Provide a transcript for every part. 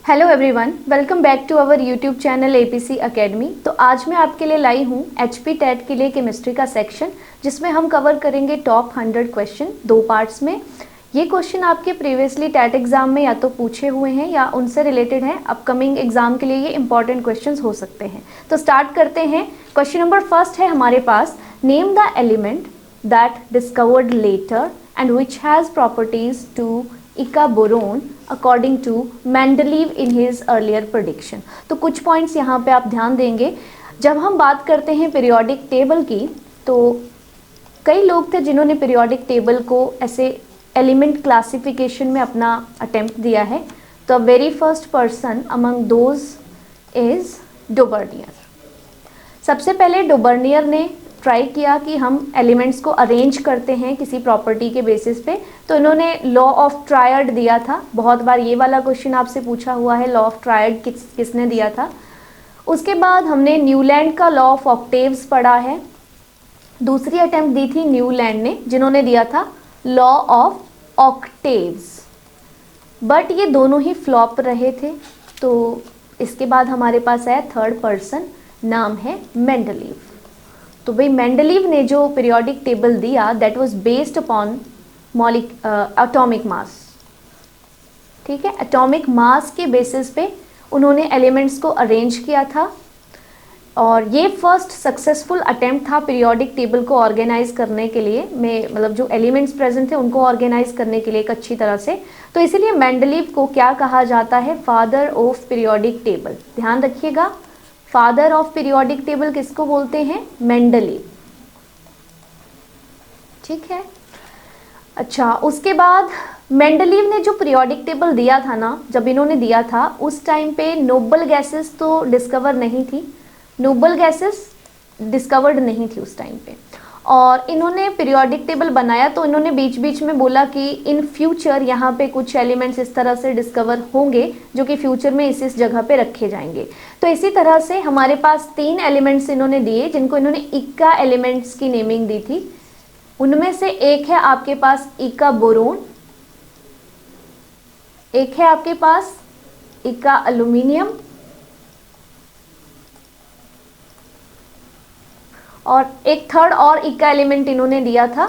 Hello everyone, welcome back to our YouTube channel APC Academy. तो आज मैं आपके लिए लाई हूँ एचपी टेट के लिए केमिस्ट्री का सेक्शन, जिसमें हम कवर करेंगे टॉप 100 क्वेश्चन दो पार्ट्स में। ये क्वेश्चन आपके प्रीवियसली टेट एग्जाम में या तो पूछे हुए हैं या उनसे रिलेटेड हैं। अपकमिंग एग्जाम के लिए ये इंपॉर्टेंट क्वेश्चन हो सकते हैं। तो स्टार्ट करते हैं। क्वेश्चन नंबर फर्स्ट है हमारे पास, name the element that discovered later and which has properties to eka boron according to Mendeleev in his earlier prediction. तो कुछ पॉइंट्स यहाँ पे आप ध्यान देंगे। जब हम बात करते हैं पीरियोडिक टेबल की, तो कई लोग थे जिन्होंने पीरियोडिक टेबल को ऐसे एलिमेंट क्लासिफिकेशन में अपना अटेम्प्ट दिया है। तो very first person among those is Dobereiner. सबसे पहले डोबर्नियर ने ट्राई किया कि हम एलिमेंट्स को अरेंज करते हैं किसी प्रॉपर्टी के बेसिस पे। तो इन्होंने लॉ ऑफ ट्रायड दिया था। बहुत बार ये वाला क्वेश्चन आपसे पूछा हुआ है, लॉ ऑफ ट्रायड किसने दिया था। उसके बाद हमने न्यूलैंड का लॉ ऑफ ऑक्टेव्स पढ़ा है। दूसरी अटेम्प्ट दी थी न्यूलैंड ने, जिन्होंने दिया था लॉ ऑफ ऑक्टेव्स, बट ये दोनों ही फ्लॉप रहे थे। तो इसके बाद हमारे पास है थर्ड पर्सन, नाम है मेंडलीव। तो भाई मेंडलीव ने जो पीरियोडिक टेबल दिया that was based upon atomic mass. ठीक है, एटॉमिक मास के बेसिस पे उन्होंने एलिमेंट्स को अरेंज किया था, और ये फर्स्ट सक्सेसफुल अटेम्प्ट था पीरियोडिक टेबल को ऑर्गेनाइज करने के लिए, में मतलब जो एलिमेंट्स प्रेजेंट थे उनको ऑर्गेनाइज करने के लिए एक अच्छी तरह से। तो इसीलिए मेंडलीव को क्या कहा जाता है, फादर ऑफ पीरियोडिक टेबल। ध्यान रखिएगा, फादर ऑफ पीरियोडिक टेबल किसको बोलते हैं, मेंडलीव। ठीक है, अच्छा उसके बाद मेंडलीव ने जो पीरियोडिक टेबल दिया था ना, जब इन्होंने दिया था उस टाइम पे नोबल गैसेस तो डिस्कवर नहीं थी, नोबल गैसेस डिस्कवर्ड नहीं थी उस टाइम पे। और इन्होंने पीरियोडिक टेबल बनाया तो इन्होंने बीच बीच में बोला कि इन फ्यूचर यहाँ पे कुछ एलिमेंट्स इस तरह से डिस्कवर होंगे जो कि फ्यूचर में इस जगह पे रखे जाएंगे। तो इसी तरह से हमारे पास 3 एलिमेंट्स इन्होंने दिए जिनको इन्होंने इक्का एलिमेंट्स की नेमिंग दी थी। उनमें से एक है आपके पास इका-बोरोन, एक है आपके पास इका-एल्यूमिनियम, और एक थर्ड और इका एलिमेंट इन्होंने दिया था।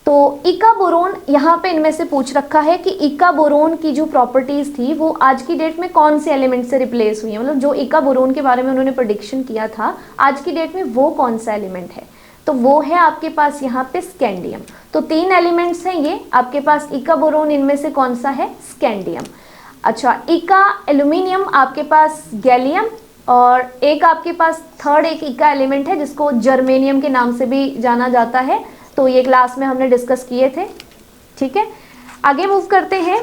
तो इका-बोरोन यहाँ पे इनमें से पूछ रखा है कि इका-बोरोन की जो प्रॉपर्टीज थी वो आज की डेट में कौन से एलिमेंट से रिप्लेस हुई है, मतलब जो इका-बोरोन के बारे में उन्होंने प्रेडिक्शन किया था आज की डेट में वो कौन सा एलिमेंट है। तो वो है आपके पास यहाँ पे स्कैंडियम। तो 3 एलिमेंट्स हैं ये आपके पास, इका-बोरोन इनमें से कौन सा है, स्कैंडियम। अच्छा, इका-एल्यूमिनियम आपके पास गैलियम, और एक आपके पास थर्ड एक इका एलिमेंट है जिसको जर्मेनियम के नाम से भी जाना जाता है। तो ये क्लास में हमने डिस्कस किए थे। ठीक है, आगे मूव करते हैं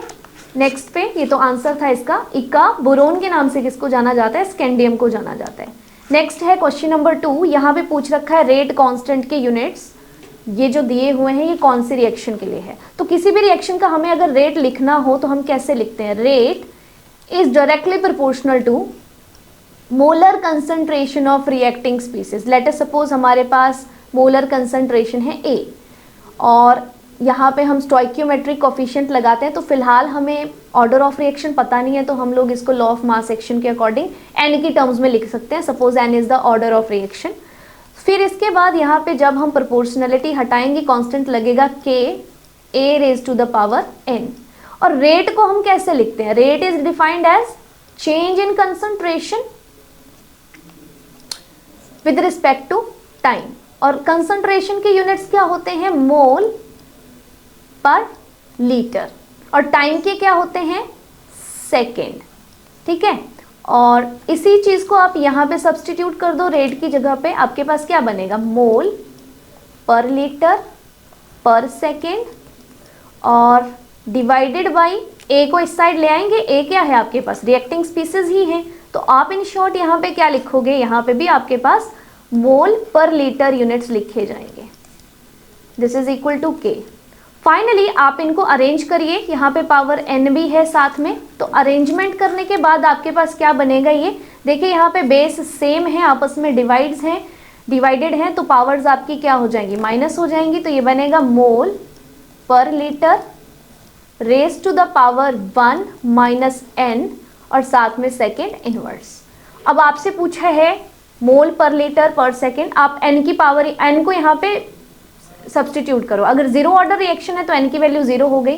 नेक्स्ट पे। ये तो आंसर था इसका, इका-बोरोन के नाम से किसको जाना जाता है, स्कैंडियम को जाना जाता है। नेक्स्ट है क्वेश्चन नंबर 2। यहाँ पे पूछ रखा है रेट कांस्टेंट के यूनिट्स। ये जो दिए हुए हैं ये कौन सी रिएक्शन के लिए है। तो किसी भी रिएक्शन का हमें अगर रेट लिखना हो तो हम कैसे लिखते हैं, rate is directly proportional to molar concentration of reacting species. Let us suppose हमारे पास मोलर कंसंट्रेशन है A, और यहाँ पे हम स्टोइकियोमेट्रिक कोफिशिएंट लगाते हैं। तो फिलहाल हमें ऑर्डर ऑफ रिएक्शन पता नहीं है, तो हम लोग इसको लॉ ऑफ मास एक्शन के अकॉर्डिंग N की टर्म्स में लिख सकते हैं। Suppose N is the order of reaction. फिर इसके बाद यहाँ पे जब हम प्रोपोर्शनलिटी हटाएंगे कांस्टेंट लगेगा K A raise to the power N। और रेट को हम कैसे लिखते हैं, rate is defined as change in concentration with respect to time, और कंसंट्रेशन के यूनिट्स क्या होते हैं, मोल पर लीटर, और टाइम के क्या होते हैं, सेकेंड। ठीक है, और इसी चीज को आप यहाँ पे सब्सटीट्यूट कर दो, रेट की जगह पे आपके पास क्या बनेगा, मोल पर लीटर पर सेकेंड, और डिवाइडेड बाई ए को इस साइड ले आएंगे। ए क्या है आपके पास, रिएक्टिंग स्पीसीज ही है। तो आप इन शॉर्ट यहाँ पे क्या लिखोगे, यहाँ पे भी आपके पास मोल पर लीटर यूनिट्स लिखे जाएंगे। दिस इज इक्वल टू के। फाइनली आप इनको अरेंज करिए, यहाँ पे पावर n भी है साथ में। तो अरेंजमेंट करने के बाद आपके पास क्या बनेगा, ये देखिए यहाँ पे बेस सेम है, आपस में डिवाइडेड है, तो पावर्स आपकी क्या हो जाएंगी, माइनस हो जाएंगी। तो ये बनेगा mole per litre raise to the power 1 minus n, और साथ में सेकेंड इनवर्स। अब आपसे पूछा है मोल पर लीटर पर सेकेंड, आप n की पावर n को यहाँ पे सब्सटीट्यूट करो। अगर जीरो ऑर्डर रिएक्शन है तो n की वैल्यू जीरो हो गई,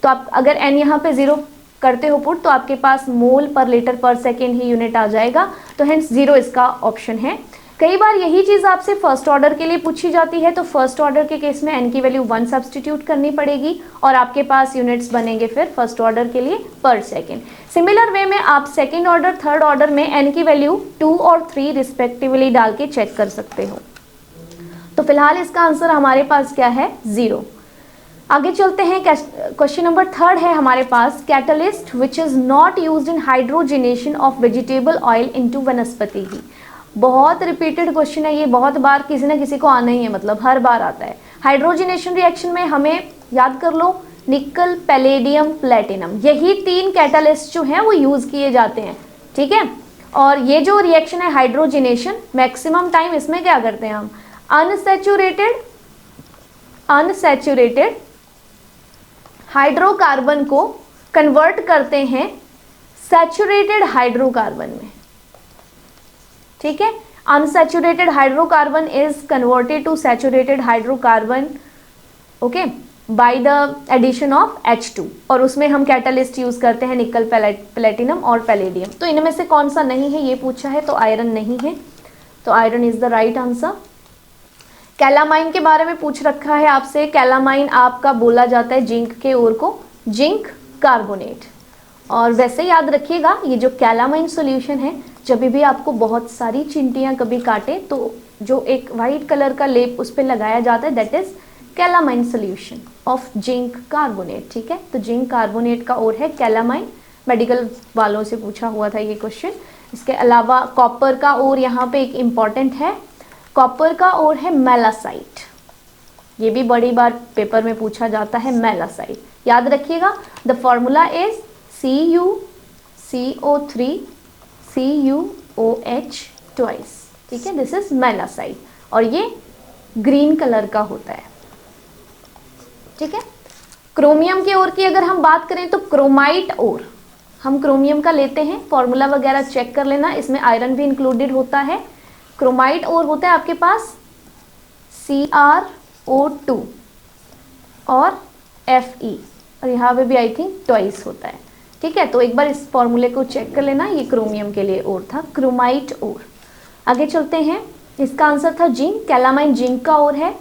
तो आप अगर n यहाँ पे जीरो करते हो पुट तो आपके पास मोल पर लीटर पर सेकेंड ही यूनिट आ जाएगा, तो हेंस जीरो इसका ऑप्शन है। कई बार यही चीज़ आपसे फर्स्ट ऑर्डर के लिए पूछी जाती है, तो फर्स्ट ऑर्डर के केस में n की वैल्यू 1 सब्सटीट्यूट करनी पड़ेगी और आपके पास यूनिट्स बनेंगे फिर फर्स्ट ऑर्डर के लिए पर सेकेंड। सिमिलर वे में आप सेकेंड ऑर्डर थर्ड ऑर्डर में n की वैल्यू 2 और 3 रिस्पेक्टिवली डाल के चेक कर सकते हो। तो फिलहाल इसका आंसर हमारे पास क्या है, 0। आगे चलते हैं, क्वेश्चन नंबर थर्ड है हमारे पास, catalyst which is not used in hydrogenation of vegetable oil into vanaspati ghee. बहुत रिपीटेड क्वेश्चन है ये, बहुत बार किसी ना किसी को आना ही है, मतलब हर बार आता है। हाइड्रोजिनेशन रिएक्शन में हमें याद कर लो निकल, पैलेडियम, प्लेटिनम, यही 3 कैटलिस्ट जो हैं वो यूज किए जाते हैं, ठीक है। और ये जो रिएक्शन है हाइड्रोजिनेशन, मैक्सिमम टाइम इसमें क्या करते हैं हम, अनसैचुरेटेड हाइड्रोकार्बन को कन्वर्ट करते हैं सैचुरेटेड हाइड्रोकार्बन में, ठीक है। Unsaturated hydrocarbon is converted to saturated hydrocarbon, okay, by the addition of H2, और उसमें हम कैटलिस्ट यूज करते हैं निकल, प्लेटिनम और पैलेडियम। तो इनमें से कौन सा नहीं है ये पूछा है, तो आयरन नहीं है, तो iron is the right answer. Calamine के बारे में पूछ रखा है आपसे, कैलामाइन आपका बोला जाता है जिंक के ओर को जिंक कार्बोनेट। और वैसे याद रखिएगा ये जो कैलामाइन सॉल्यूशन है, जब भी आपको बहुत सारी चिंटियां कभी काटे तो जो एक वाइट कलर का लेप उस पर लगाया जाता है, that is calamine solution of zinc carbonate, ठीक है। तो जिंक कार्बोनेट का ओर है कैलामाइन, मेडिकल वालों से पूछा हुआ था ये क्वेश्चन। इसके अलावा कॉपर का ओर यहाँ पे एक इम्पॉर्टेंट है, कॉपर का ओर है मेलासाइट, ये भी बड़ी बार पेपर में पूछा जाता है, मेलासाइट याद रखिएगा। The formula is CuCO3 CuOH twice, ठीक है, दिस इज मेलासाइट, और ये ग्रीन कलर का होता है, ठीक है। क्रोमियम की ओर की अगर हम बात करें तो क्रोमाइट ओर हम क्रोमियम का लेते हैं, फॉर्मूला वगैरह चेक कर लेना, इसमें आयरन भी इंक्लूडेड होता है। क्रोमाइट ओर होता है आपके पास CrO2 और Fe, और यहाँ पे भी आई थिंक ट्वाइस होता है, ठीक है। तो एक बार इस फॉर्मूले को चेक कर लेना, ये क्रोमियम के लिए ओर था, क्रोमाइट ओर। आगे चलते हैं, इसका आंसर था जिंक, कैलामाइन जिंक का ओर है।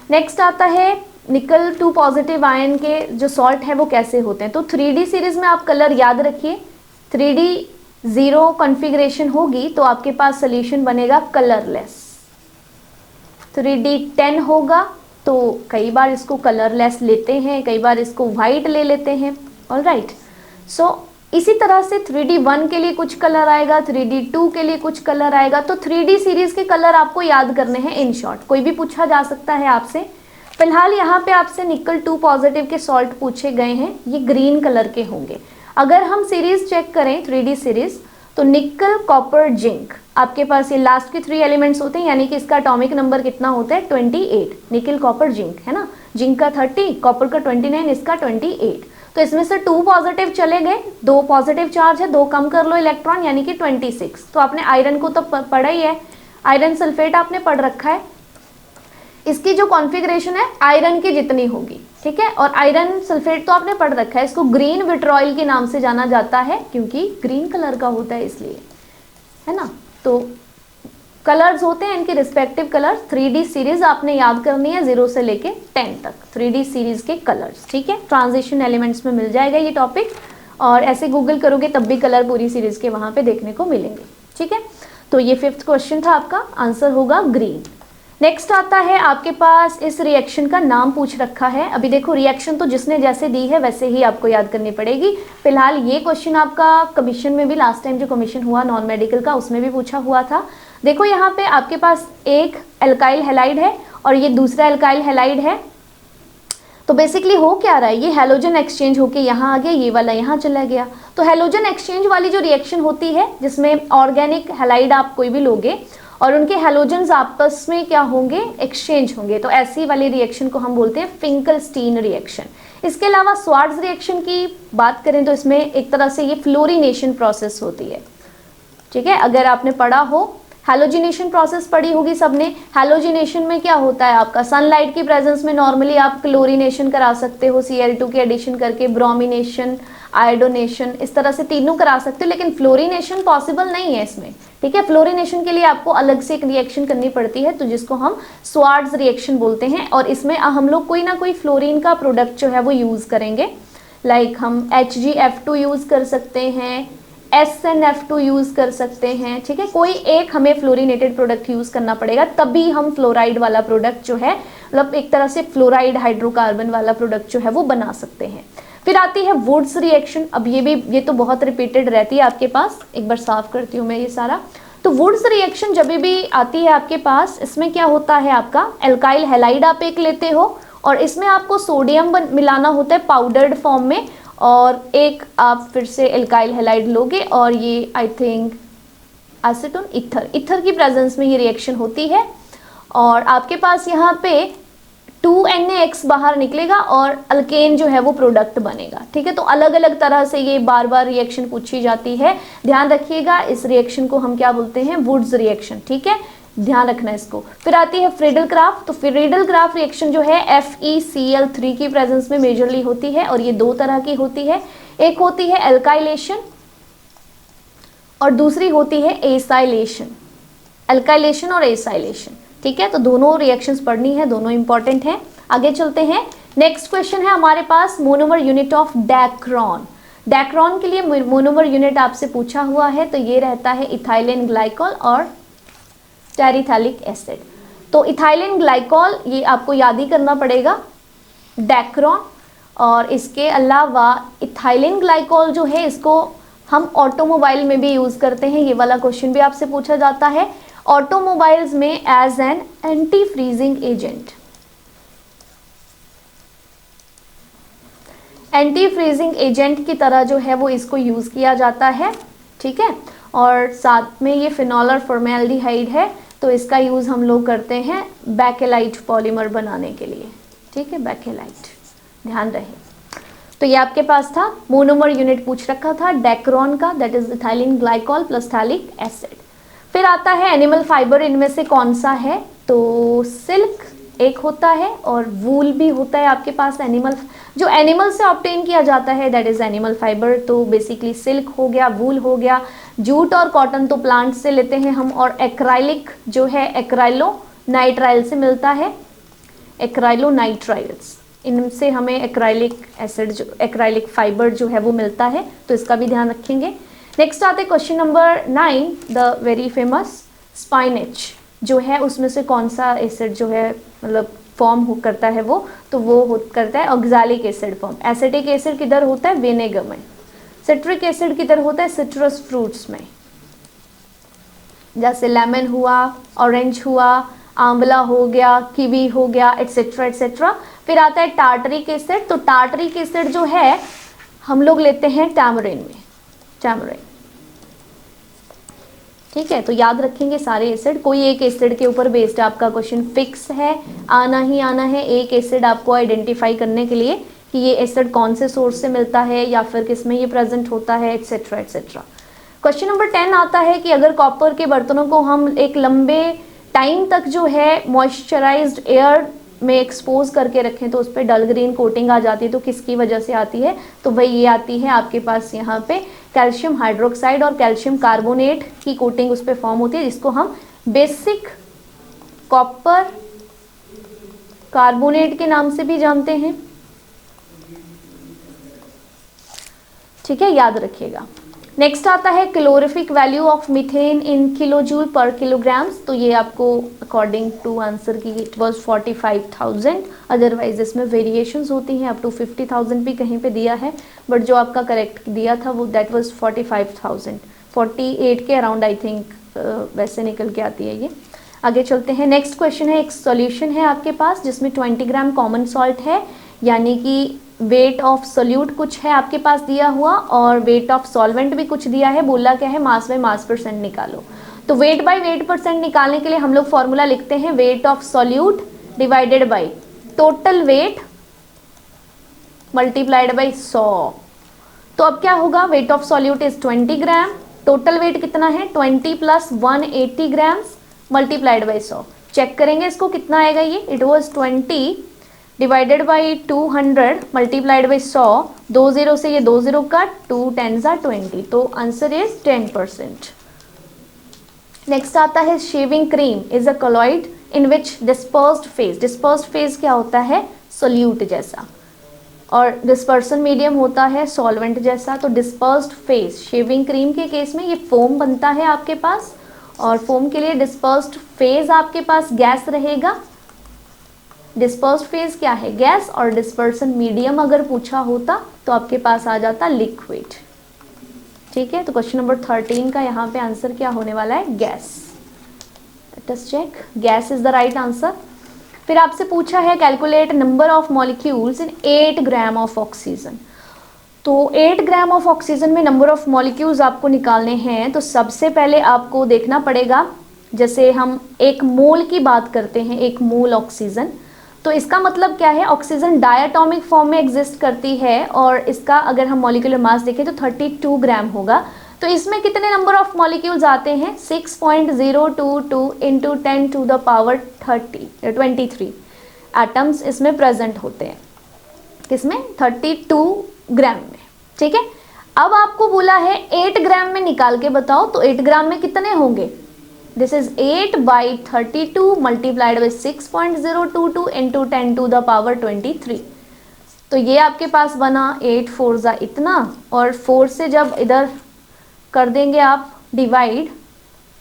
नेक्स्ट आता है निकल 2 पॉजिटिव आयन के जो सॉल्ट है वो कैसे होते हैं। तो 3D सीरीज में आप कलर याद रखिए, 3D 0 कॉन्फ़िगरेशन होगी तो आपके पास सोल्यूशन बनेगा कलरलेस। 3D 10 होगा तो कई बार इसको कलरलेस लेते हैं, कई बार इसको वाइट ले लेते हैं, ऑलराइट। सो इसी तरह से 3D 1 के लिए कुछ कलर आएगा, 3D 2 के लिए कुछ कलर आएगा। तो 3D सीरीज के कलर आपको याद करने हैं इन शॉर्ट, कोई भी पूछा जा सकता है आपसे। फिलहाल यहाँ पे आपसे निकल 2 पॉजिटिव के सॉल्ट पूछे गए हैं, ये ग्रीन कलर के होंगे। अगर हम सीरीज चेक करें 3D सीरीज, तो निकल कॉपर जिंक, आपके पास ये लास्ट के 3 एलिमेंट्स होते हैं, यानी कि इसका एटॉमिक नंबर कितना होता है 28, निकल कॉपर जिंक है ना, जिंक का 30, कॉपर का 29, इसका 28। तो इसमें से 2 पॉजिटिव चले गए, 2 पॉजिटिव चार्ज है, 2 कम कर लो इलेक्ट्रॉन, यानी कि 26। तो आपने आयरन को तो पढ़ा ही है, आयरन सल्फेट आपने पढ़ रखा है, इसकी जो कॉन्फ़िगरेशन है आयरन की जितनी होगी, ठीक है। और आयरन सल्फेट तो आपने पढ़ रखा है, इसको ग्रीन विट्रॉयल के नाम से जाना जाता है क्योंकि ग्रीन कलर का होता है इसलिए, है ना। तो कलर्स होते हैं इनके रिस्पेक्टिव कलर। 3D सीरीज आपने याद करनी है 0 से लेके 10 तक, 3D सीरीज के कलर्स, ठीक है। ट्रांजिशन एलिमेंट्स में मिल जाएगा ये टॉपिक, और ऐसे गूगल करोगे तब भी कलर पूरी सीरीज के वहाँ पे देखने को मिलेंगे, ठीक है। तो ये 5th क्वेश्चन था, आपका आंसर होगा ग्रीन। नेक्स्ट आता है आपके पास, इस रिएक्शन का नाम पूछ रखा है। अभी देखो रिएक्शन तो जिसने जैसे दी है वैसे ही आपको याद करनी पड़ेगी। फिलहाल ये क्वेश्चन आपका कमीशन में भी, लास्ट टाइम जो कमीशन हुआ नॉन मेडिकल का, उसमें भी पूछा हुआ था। देखो यहाँ पे आपके पास एक एल्काइल हैलाइड है और ये दूसरा एल्काइल हैलाइड है। तो बेसिकली हो क्या रहा है, ये हैलोजन एक्सचेंज होके यहाँ आ गया, ये वाला यहाँ चला गया। तो हैलोजन एक्सचेंज वाली जो रिएक्शन होती है जिसमें ऑर्गेनिक हैलाइड आप कोई भी लोगे और उनके हैलोजन्स आपस में क्या होंगे, एक्सचेंज होंगे, तो ऐसी वाली रिएक्शन को हम बोलते हैं फिंकलस्टीन रिएक्शन। इसके अलावा स्वार्ट्ज रिएक्शन की बात करें तो इसमें एक तरह से ये फ्लोरीनेशन प्रोसेस होती है, ठीक है। अगर आपने पढ़ा हो, हैलोजिनेशन प्रोसेस पढ़ी होगी सबने। हैलोजिनेशन में क्या होता है आपका, सनलाइट की प्रेजेंस में नॉर्मली आप क्लोरीनेशन करा सकते हो Cl2 की एडिशन करके, ब्रोमिनेशन, आयोडोनेशन, इस तरह से तीनों करा सकते हो, लेकिन फ्लोरीनेशन पॉसिबल नहीं है इसमें, ठीक है। फ्लोरीनेशन के लिए आपको अलग से एक रिएक्शन करनी पड़ती है, तो जिसको हम स्वार्ट्ज रिएक्शन बोलते हैं, और इसमें हम लोग कोई ना कोई फ्लोरीन का प्रोडक्ट जो है वो यूज करेंगे। लाइक हम HgF2 यूज कर सकते हैं, SnF2 यूज कर सकते हैं, ठीक है। कोई एक हमें फ्लोरीनेटेड प्रोडक्ट यूज करना पड़ेगा, तभी हम फ्लोराइड वाला प्रोडक्ट जो है, मतलब एक तरह से फ्लोराइड हाइड्रोकार्बन वाला प्रोडक्ट जो है वो बना सकते हैं। फिर आती है वुड्स रिएक्शन। अब ये तो बहुत रिपीटेड रहती है आपके पास, एक बार साफ करती हूँ मैं ये सारा। तो वुड्स रिएक्शन जब भी आती है आपके पास, इसमें क्या होता है आपका, एल्काइल हैलाइड आप एक लेते हो, और इसमें आपको सोडियम मिलाना होता है पाउडर्ड फॉर्म में, और एक आप फिर से एल्काइल हैलाइड लोगे, और ये आई थिंक एसीटोन, ईथर की प्रेजेंस में ये रिएक्शन होती है, और आपके पास यहाँ पे 2NaX बाहर निकलेगा और अल्केन जो है वो प्रोडक्ट बनेगा, ठीक है। तो अलग अलग तरह से ये बार बार रिएक्शन पूछी जाती है, ध्यान रखिएगा। इस रिएक्शन को हम क्या बोलते हैं, वुड्स रिएक्शन, ठीक है, ध्यान रखना इसको। फिर आती है फ्रीडल-क्राफ्ट। तो फ्रीडल-क्राफ्ट रिएक्शन जो है FeCl3 की प्रेजेंस में मेजरली होती है, और ये दो तरह की होती है, एक होती है एल्काइलेशन और दूसरी होती है एसाइलेशन, एल्काइलेशन और एसाइलेशन, ठीक है। तो दोनों रिएक्शंस पढ़नी है, दोनों इंपॉर्टेंट हैं। आगे चलते हैं, नेक्स्ट क्वेश्चन है हमारे पास मोनोमर यूनिट ऑफ डैक्रोन। डैक्रोन के लिए मोनोमर यूनिट आपसे पूछा हुआ है, तो ये रहता है इथाइलिन ग्लाइकॉल और टेरिथैलिक एसिड। तो इथाइलिन ग्लाइकॉल ये आपको याद ही करना पड़ेगा, डैक्रोन, और इसके अलावा इथाइलिन ग्लाइकॉल जो है इसको हम ऑटोमोबाइल में भी यूज करते हैं। ये वाला क्वेश्चन भी आपसे पूछा जाता है ऑटोमोबाइल्स में as an anti freezing agent, anti freezing agent की तरह जो है वो इसको यूज किया जाता है, ठीक है। और साथ में ये फिनॉल और फॉर्मेल्डिहाइड है, तो इसका यूज हम लोग करते हैं बैकेलाइट पॉलीमर बनाने के लिए, ठीक है, बैकेलाइट, ध्यान रहे। तो ये आपके पास था, मोनोमर यूनिट पूछ रखा था डैक्रोन का, that is ethylene glycol plus phthalic acid. फिर आता है एनिमल फाइबर, इनमें से कौन सा है, तो सिल्क एक होता है और वूल भी होता है आपके पास। एनिमल जो एनिमल से ऑब्टेन किया जाता है दैट इज एनिमल फाइबर, तो बेसिकली सिल्क हो गया, वूल हो गया। जूट और कॉटन तो प्लांट से लेते हैं हम, और एक्राइलिक जो है एक्राइलो नाइट्राइल से मिलता है, एक्राइलो नाइट्राइल्स, इनसे हमें एक्राइलिक एसिड जो एक्राइलिक फाइबर जो है वो मिलता है, तो इसका भी ध्यान रखेंगे। नेक्स्ट आते question number 9, the very famous spinach जो है, उसमें से कौन सा एसिड जो है मतलब फॉर्म करता है वो, तो वो करता है oxalic acid form. Acetic acid किधर होता है, विनेगर में। सिट्रिक एसिड किधर होता है, सिट्रस फ्रूट्स में, जैसे लेमन हुआ, ऑरेंज हुआ, आंवला हो गया, कीवी हो गया, एटसेट्रा एटसेट्रा। फिर आता है टार्टरिक एसिड। तो टार्टरिक एसिड जो है हम लोग लेते हैं टैमरिन में, टैमरिन, ठीक है। तो याद रखेंगे सारे एसिड, कोई एक एसिड के ऊपर बेस्ड आपका क्वेश्चन फिक्स है, आना ही आना है एक एसिड आपको आइडेंटिफाई करने के लिए कि ये एसिड कौन से सोर्स से मिलता है या फिर किस में ये प्रेजेंट होता है, एटसेट्रा एटसेट्रा। क्वेश्चन नंबर 10 आता है कि अगर कॉपर के बर्तनों को हम एक लंबे टाइम तक जो है मॉइस्चराइज्ड एयर में एक्सपोज करके रखें तो उस पर डल ग्रीन कोटिंग आ जाती है, तो किसकी वजह से आती है, तो वही ये आती है आपके पास यहाँ पे कैल्शियम हाइड्रोक्साइड और कैल्शियम कार्बोनेट की कोटिंग उस पर फॉर्म होती है, जिसको हम बेसिक कॉपर कार्बोनेट के नाम से भी जानते हैं, ठीक है, याद रखिएगा। नेक्स्ट आता है calorific value of methane in kilojoule पर किलोग्राम्स। तो ये आपको अकॉर्डिंग टू आंसर की इट वाज 45,000, अदरवाइज इसमें वेरिएशंस होती हैं, अप टू 50,000 भी कहीं पे दिया है, बट जो आपका करेक्ट दिया था वो दैट वाज 45,000, 48 के अराउंड आई थिंक वैसे निकल के आती है ये। आगे चलते हैं, नेक्स्ट क्वेश्चन है, एक सॉल्यूशन है आपके पास जिसमें 20 ग्राम कॉमन सॉल्ट है, यानी कि वेट ऑफ सोल्यूट कुछ है आपके पास दिया हुआ और वेट ऑफ सॉल्वेंट भी कुछ दिया है, बोला क्या है मास बाय मास परसेंट निकालो। तो वेट बाय वेट परसेंट निकालने के लिए हम लोग फॉर्मूला लिखते हैं weight of solute divided by total weight multiplied by 100। तो अब क्या होगा, weight of solute is 20 gram, total weight कितना है 20 plus 180 grams multiplied by 100। Check करेंगे इसको कितना आएगा ये, it was 20 divided by 200 multiplied by 100, 2 0 से ये 2 0 कट, 2 10s are 20, तो आंसर इज 10%। नेक्स्ट आता है shaving cream is a colloid in which dispersed phase. Dispersed phase क्या होता है, सोल्यूट जैसा, और डिस्पर्सन मीडियम होता है सॉल्वेंट जैसा। तो डिस्पर्स्ड फेज शेविंग क्रीम के केस में ये फोम बनता है आपके पास, और फोम के लिए डिस्पर्स्ड फेज आपके पास गैस रहेगा। डिस्पर्स्ड फेज क्या है, गैस, और डिस्पर्सन मीडियम अगर पूछा होता तो आपके पास आ जाता लिक्विड। ठीक है, तो क्वेश्चन नंबर 13 का यहाँ पे आंसर क्या होने वाला है, gas. Let us check, gas is the right answer. फिर आपसे पूछा है calculate number of molecules in 8 gram of oxygen. तो 8 ग्राम ऑफ ऑक्सीजन में नंबर ऑफ मॉलिक्यूल्स आपको निकालने हैं। तो सबसे पहले आपको देखना पड़ेगा, जैसे हम एक मोल की बात करते हैं, एक मोल ऑक्सीजन, तो इसका मतलब क्या है, ऑक्सीजन डायटोमिक फॉर्म में एग्जिस्ट करती है, और इसका अगर हम मॉलिक्यूलर मास देखें तो 32 ग्राम होगा। तो इसमें कितने नंबर ऑफ मॉलिक्यूल्स आते हैं, 6.022 into 10 to the power 23 atoms इसमें प्रेजेंट होते हैं। किसमें, 32 ग्राम में। ठीक है, अब आपको बोला है 8 ग्राम में निकाल के बताओ, तो 8 ग्राम में कितने होंगे, this is 8 by 32 multiplied by 6.022 into 10 to the power 23। तो ये आपके पास बना 8 4 जा इतना, और 4 से जब इधर कर देंगे आप डिवाइड,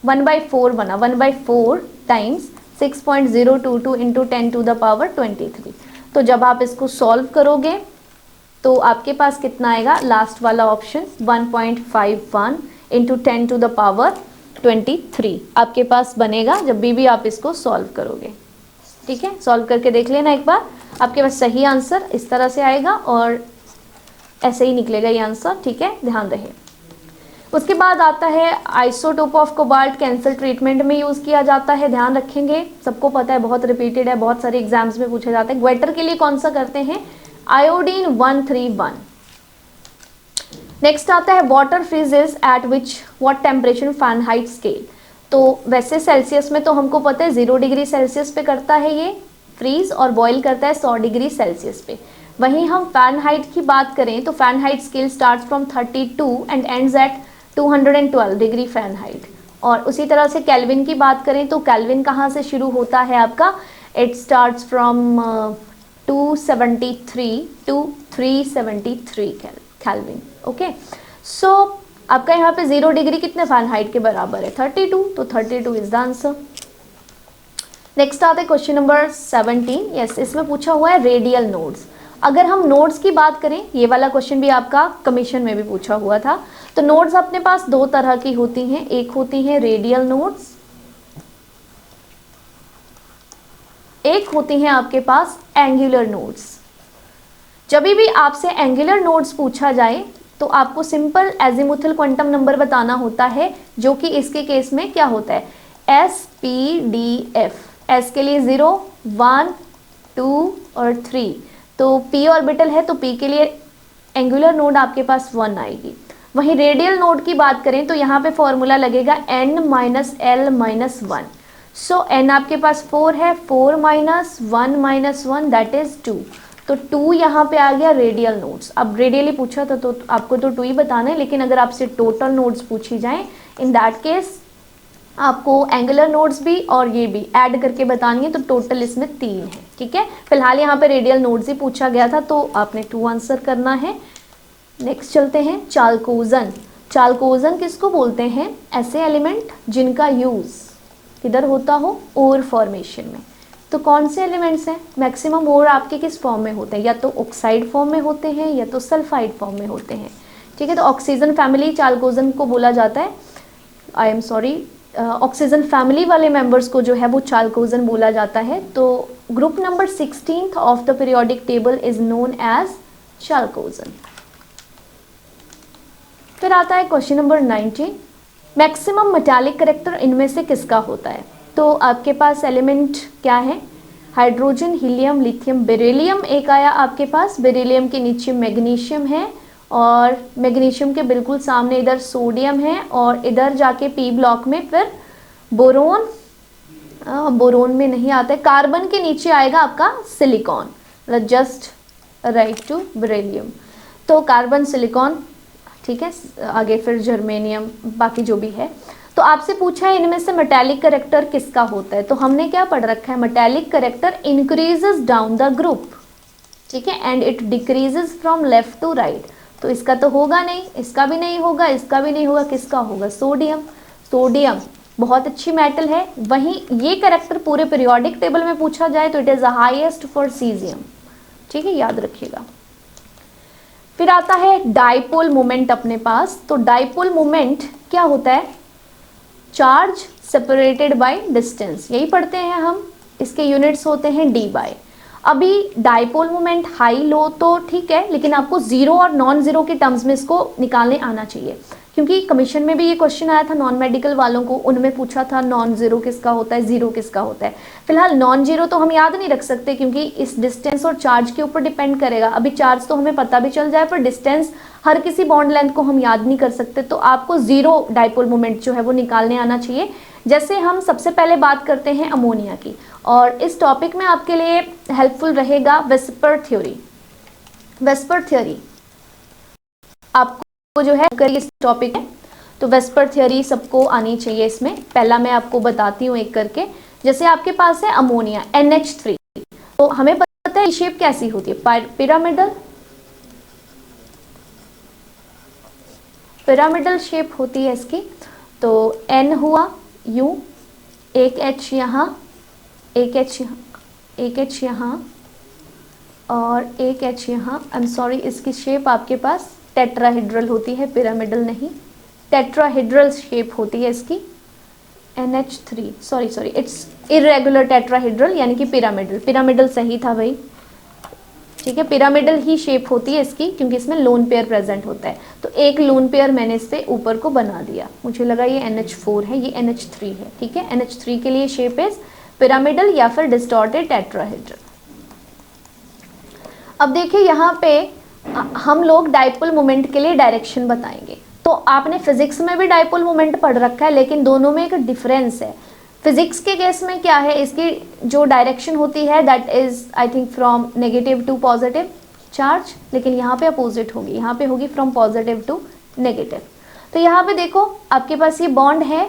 1/4 बना, 1/4 times 6.022 into 10 to the power 23। तो जब आप इसको सॉल्व करोगे तो आपके पास कितना आएगा, लास्ट वाला option 1.51 into 10 to the power 23 आपके पास बनेगा जब भी आप इसको सॉल्व करोगे। ठीक है, सॉल्व करके देख लेना एक बार, आपके पास सही आंसर इस तरह से आएगा और ऐसे ही निकलेगा ये आंसर। ठीक है, ध्यान रहे। उसके बाद आता है isotope of cobalt, cancer treatment में यूज़ किया जाता है, ध्यान रखेंगे, सबको पता है, बहुत रिपीटेड है, बहुत सारे एग्जाम्स में पूछा जाता है। ग्वेटर के लिए कौन सा करते हैं, आयोडीन 131। नेक्स्ट आता है water freezes eight which what temperature Fahrenheit scale. तो वैसे सेल्सियस में तो हमको पता है 0 डिग्री सेल्सियस पे करता है ये फ्रीज, और बॉयल करता है 100 डिग्री सेल्सियस पे। वहीं हम फ़ारेनहाइट की बात करें तो Fahrenheit scale starts from 32 and ends at 212 degree Fahrenheit. और उसी तरह से केल्विन की बात करें तो केल्विन कहाँ से शुरू होता है आपका, it starts from 273 to 373 kelvin. Okay, so आपका यहाँ पे 0 डिग्री कितने फ़ारेनहाइट के बराबर है, 32, तो 32 इज द आंसर। नेक्स्ट आता है क्वेश्चन नंबर 17। यस, इसमें पूछा हुआ है रेडियल नोड्स। अगर हम नोड्स की बात करें, ये वाला क्वेश्चन भी आपका कमीशन में भी पूछा हुआ था। तो नोड्स अपने पास दो तरह की होती हैं, एक होती हैं रेडियल नोड्स, एक होती हैं आपके पास एंगुलर नोड्स। जब भी आपसे एंगुलर नोड्स पूछा जाए तो आपको सिंपल एजीमुथल क्वांटम नंबर बताना होता है, जो कि इसके केस में क्या होता है, SPDF। S के लिए 0 1 2 और 3, तो P ऑर्बिटल है तो P के लिए एंगुलर नोड आपके पास 1 आएगी। वहीं रेडियल नोड की बात करें तो यहाँ पे फॉर्मूला लगेगा n माइनस l माइनस 1। सो n आपके पास 4 है, 4 माइनस 1 माइनस 1 दैट इज 2, तो 2 यहाँ पे आ गया रेडियल नोड्स। अब रेडियली पूछा था तो आपको तो 2 ही बताना है, लेकिन अगर आपसे टोटल नोड्स पूछी जाएं इन दैट केस आपको एंगुलर नोड्स भी और ये भी ऐड करके बतानी है, तो टोटल इसमें 3 है। ठीक है, फिलहाल यहाँ पे रेडियल नोड्स ही पूछा गया था तो आपने 2 आंसर करना है। नेक्स्ट चलते हैं चाल्कोजन। चाल्कोजन किसको बोलते हैं, ऐसे एलिमेंट जिनका यूज़ किधर होता हो, ओर फॉर्मेशन में। तो कौन से एलिमेंट्स हैं, मैक्सिमम ओर आपके किस फॉर्म में होते हैं, या तो ऑक्साइड फॉर्म में होते हैं या तो सल्फाइड फॉर्म में होते हैं। ठीक है, तो ऑक्सीजन फैमिली चाल्कोजन को बोला जाता है, I am sorry, oxygen family वाले मेंबर्स को जो है वो चाल्कोजन बोला जाता है। तो group number 16 of the periodic table is known as chalcogen. फिर आता है question number 19, maximum metallic character इनमें से किसका होता है। तो आपके पास एलिमेंट क्या है, हाइड्रोजन, हीलियम, लिथियम, बेरिलियम एक आया आपके पास। बेरिलियम के नीचे मैग्नीशियम है और मैग्नीशियम के बिल्कुल सामने इधर सोडियम है और इधर जाके पी ब्लॉक में फिर बोरोन, बोरोन में नहीं आता है। कार्बन के नीचे आएगा आपका silicon, just right to beryllium. तो कार्बन, सिलिकॉन, ठीक है। आगे फिर जर्मेनियम, बाकी जो भी है। तो आपसे पूछा है इनमें से मेटालिक करेक्टर किसका होता है, तो हमने क्या पढ़ रखा है, metallic character increases down the group, ठीक है, and it decreases from left to right. तो इसका तो होगा नहीं, इसका भी नहीं होगा, इसका भी नहीं होगा, किसका होगा, सोडियम। सोडियम बहुत अच्छी मेटल है। वहीं ये करेक्टर पूरे पीरियोडिक टेबल में पूछा जाए तो it is the highest for caesium, ठीक है, याद रखिएगा। फिर आता है डाइपोल मोमेंट अपने पास। तो डाइपोल मोमेंट क्या होता है, चार्ज सेपरेटेड बाय डिस्टेंस, यही पढ़ते हैं हम। इसके यूनिट्स होते हैं डी बाय। अभी डाइपोल मोमेंट हाई लो तो ठीक है, लेकिन आपको जीरो और नॉन जीरो के टर्म्स में इसको निकालने आना चाहिए, क्योंकि कमीशन में भी ये क्वेश्चन आया था नॉन मेडिकल वालों को, उनमें पूछा था नॉन जीरो किसका होता है, जीरो किसका होता है। फिलहाल नॉन जीरो तो हम याद नहीं रख सकते क्योंकि इस डिस्टेंस और चार्ज के ऊपर डिपेंड करेगा। अभी चार्ज तो हमें पता भी चल जाए पर डिस्टेंस हर किसी बॉन्ड लेंथ को हम याद नहीं कर सकते, तो आपको जीरो डाइपोल मोमेंट जो है वो निकालने आना चाहिए। जैसे हम सबसे पहले बात करते हैं अमोनिया की, और इस टॉपिक में आपके लिए हेल्पफुल रहेगा वेस्पर थ्योरी। वेस्पर थ्योरी आपको जो है इस टॉपिक है, तो वेस्पर थ्योरी सबको आनी चाहिए। इसमें पहला मैं आपको बताती हूँ एक करके। जैसे आपके पास है अमोनिया NH3, तो हमें पता है शेप कैसी होती है, पिरामिडल, पिरामिडल शेप होती है इसकी। तो N हुआ, U, एक H यहाँ, एक H यहाँ, एक H यहाँ और एक H यहाँ। आई एम सॉरी, इसकी शेप आपके पास टेट्राहेड्रल होती है, पिरामिडल नहीं, टेट्राहेड्रल शेप होती है इसकी। NH3, sorry it's irregular tetrahedral यानी कि पिरामिडल, पिरामिडल सही था भाई, ठीक है, पिरामिडल ही शेप होती है इसकी क्योंकि इसमें लोन पेयर प्रेजेंट होता है। तो एक लोन पेयर मैंने इस पे ऊपर को बना दिया, मुझे लगा ये NH4 है, ये NH3 है, ठीक है। NH3 के लिए शेप इज पिरामिडल या फिर डिस्टॉर्टेड टेट्राहेड्रल। अब देखिए यहाँ पे हम लोग डाइपोल मोमेंट के लिए डायरेक्शन बताएंगे। तो आपने फिजिक्स में भी डाइपोल मोमेंट पढ़ रखा है, लेकिन दोनों में एक डिफरेंस है। फिजिक्स के केस में क्या है, इसकी जो डायरेक्शन होती है that is I think from negative to positive charge, लेकिन यहाँ पे अपोजिट होगी, यहाँ पे होगी फ्रॉम पॉजिटिव टू नेगेटिव। तो यहाँ पे देखो आपके पास ये बॉन्ड है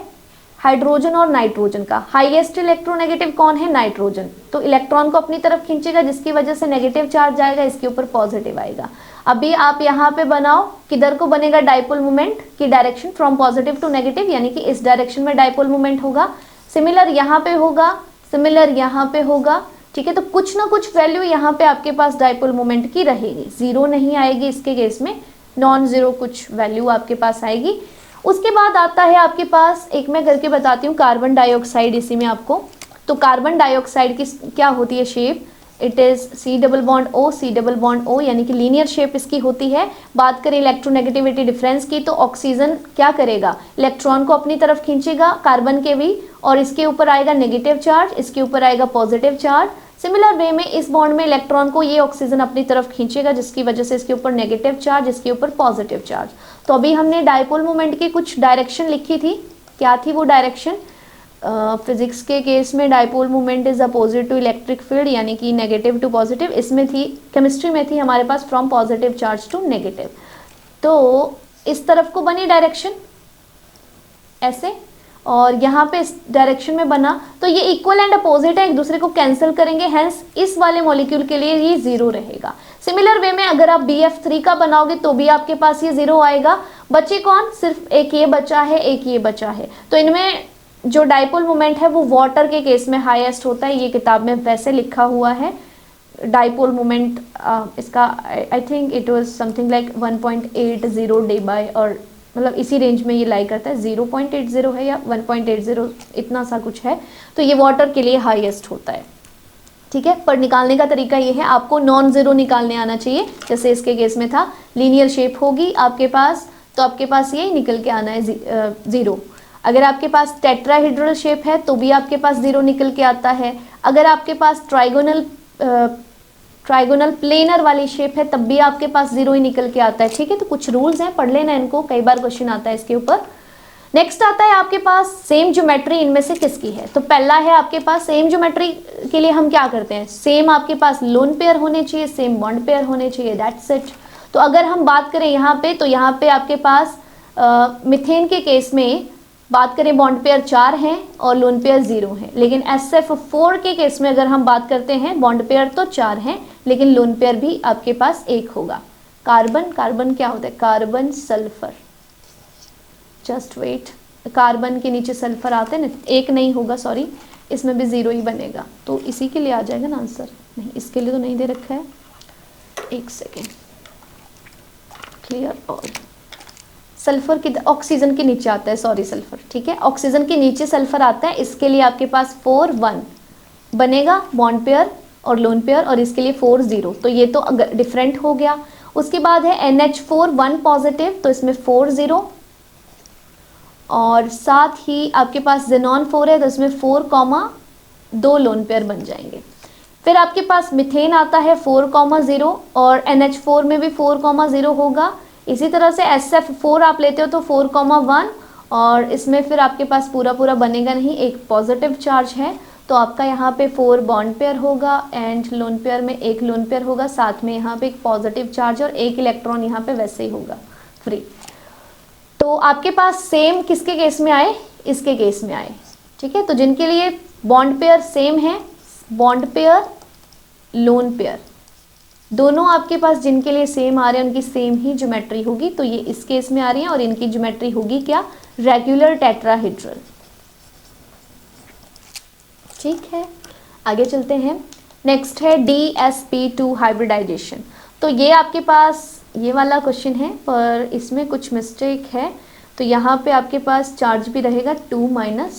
हाइड्रोजन और नाइट्रोजन का। हाईएस्ट इलेक्ट्रोनेगेटिव कौन है, नाइट्रोजन। तो इलेक्ट्रॉन को अपनी तरफ खींचेगा जिसकी वजह से नेगेटिव चार्ज आएगा, इसके ऊपर पॉजिटिव आएगा। अभी आप यहाँ पे बनाओ, किधर को बनेगा डाइपोल मोमेंट की direction, from positive to negative, यानी कि इस डायरेक्शन में डाइपोल मोमेंट होगा। सिमिलर यहाँ पे होगा, सिमिलर यहाँ पे होगा, ठीक है। तो कुछ ना कुछ वैल्यू यहाँ पे आपके पास डाइपोल मोमेंट की रहेगी, जीरो नहीं आएगी इसके केस में, नॉन जीरो कुछ वैल्यू आपके पास आएगी। उसके बाद आता है आपके पास, एक मैं करके बताती हूँ, कार्बन डाइऑक्साइड। इसी में आपको, तो कार्बन डाइऑक्साइड की क्या होती है shape, it is C double bond O, C double bond O, यानी कि लीनियर शेप इसकी होती है। बात करें इलेक्ट्रोनेगेटिविटी डिफरेंस की, तो ऑक्सीजन क्या करेगा, इलेक्ट्रॉन को अपनी तरफ खींचेगा, कार्बन के भी, और इसके ऊपर आएगा नेगेटिव चार्ज, इसके ऊपर आएगा पॉजिटिव चार्ज। सिमिलर वे में इस बॉन्ड में इलेक्ट्रॉन को ये ऑक्सीजन अपनी तरफ खींचेगा जिसकी वजह से इसके ऊपर नेगेटिव चार्ज, इसके ऊपर पॉजिटिव चार्ज। तो अभी हमने डाइपोल मोमेंट की कुछ डायरेक्शन लिखी थी, क्या थी वो डायरेक्शन, फिजिक्स के केस में dipole moment is opposite to electric field, यानी कि नेगेटिव टू पॉजिटिव। इसमें थी, केमिस्ट्री में थी हमारे पास from positive charge to negative. तो इस तरफ को बनी डायरेक्शन ऐसे, और यहाँ पे इस डायरेक्शन में बना, तो ये इक्वल एंड अपोजिट है, एक दूसरे को कैंसिल करेंगे, हेंस इस वाले मॉलिक्यूल के लिए ये जीरो रहेगा। सिमिलर वे में अगर आप BF3 का बनाओगे तो भी आपके पास ये जीरो आएगा। बचे कौन, सिर्फ एक ये बचा है, एक ये बचा है। तो इनमें जो डाइपोल मोमेंट है वो वाटर के केस में हाईएस्ट होता है, ये किताब में वैसे लिखा हुआ है। डाइपोल मोमेंट इसका I think it was something like 1.80 debye, और मतलब इसी रेंज में ये लाई करता है, 0.80 है या 1.80, इतना सा कुछ है। तो ये वाटर के लिए हाईएस्ट होता है, ठीक है। पर निकालने का तरीका ये है, आपको नॉन जीरो निकालने आना चाहिए। जैसे इसके केस में था, लीनियर शेप होगी आपके पास, तो आपके पास ये निकल के आना है जीरो। अगर आपके पास टेट्राहेड्रल शेप है तो भी आपके पास जीरो निकल के आता है। अगर आपके पास ट्राइगोनल प्लेनर वाली शेप है तब भी आपके पास 0 ही निकल के आता है। ठीक है, तो कुछ रूल्स हैं, पढ़ लेना इनको, कई बार क्वेश्चन आता है इसके ऊपर। नेक्स्ट आता है आपके पास सेम ज्योमेट्री इनमें से किसकी है। तो पहला है आपके पास सेम ज्योमेट्री के लिए हम क्या करते हैं, सेम आपके पास लोन पेयर होने चाहिए, सेम बॉन्ड पेयर होने चाहिए, दैट्स इट। तो अगर हम बात करें यहाँ पे, तो यहाँ पे आपके पास मिथेन के केस में बात करें बॉन्ड पेयर 4 हैं और लोन पेयर 0 है। लेकिन SF4 के केस में अगर हम बात करते हैं, बॉन्ड पेयर तो 4 हैं लेकिन लोन पेयर भी आपके पास 1 होगा। कार्बन क्या होता है, carbon sulphur, just wait, carbon के नीचे सल्फर आते हैं ना, 1 नहीं होगा, सॉरी, इसमें भी 0 ही बनेगा, तो इसी के लिए आ जाएगा ना आंसर। नहीं, इसके लिए तो नहीं दे रखा है, एक सेकेंड, क्लियर ऑल। सल्फर की ऑक्सीजन के नीचे आता है, सॉरी सल्फर, ठीक है, ऑक्सीजन के नीचे सल्फर आता है, इसके लिए आपके पास 4 1 बनेगा बॉन्ड पेयर और लोन पेयर, और इसके लिए 4 0, तो ये तो डिफरेंट हो गया। उसके बाद है NH4 1 पॉजिटिव, तो इसमें 4 0, और साथ ही आपके पास जेनॉन 4 है तो इसमें 4, 2 लोन पेयर बन जाएंगे। फिर आपके पास मिथेन आता है 4, 0 और NH4 में भी 4, 0 होगा। इसी तरह से SF4 आप लेते हो तो 4, 1, और इसमें फिर आपके पास पूरा पूरा बनेगा नहीं, एक पॉजिटिव चार्ज है, तो आपका यहाँ पे 4 बॉन्ड पेयर होगा एंड लोन पेयर में 1 लोन पेयर होगा, साथ में यहाँ पे एक पॉजिटिव चार्ज और 1 इलेक्ट्रॉन यहाँ पे वैसे ही होगा फ्री। तो आपके पास सेम किसके केस में आए, इसके केस में आए। ठीक है, तो जिनके लिए बॉन्ड पेयर सेम है, बॉन्ड पेयर लोन पेयर दोनों आपके पास जिनके लिए सेम आ रहे हैं उनकी सेम ही ज्योमेट्री होगी, तो ये इस केस में आ रही है और इनकी ज्योमेट्री होगी क्या, रेगुलर टेट्राहेड्रल। ठीक है, आगे चलते हैं। नेक्स्ट है DsP2 हाइब्रिडाइजेशन। तो ये आपके पास ये वाला क्वेश्चन है पर इसमें कुछ मिस्टेक है, तो यहाँ पे आपके पास चार्ज भी रहेगा 2-।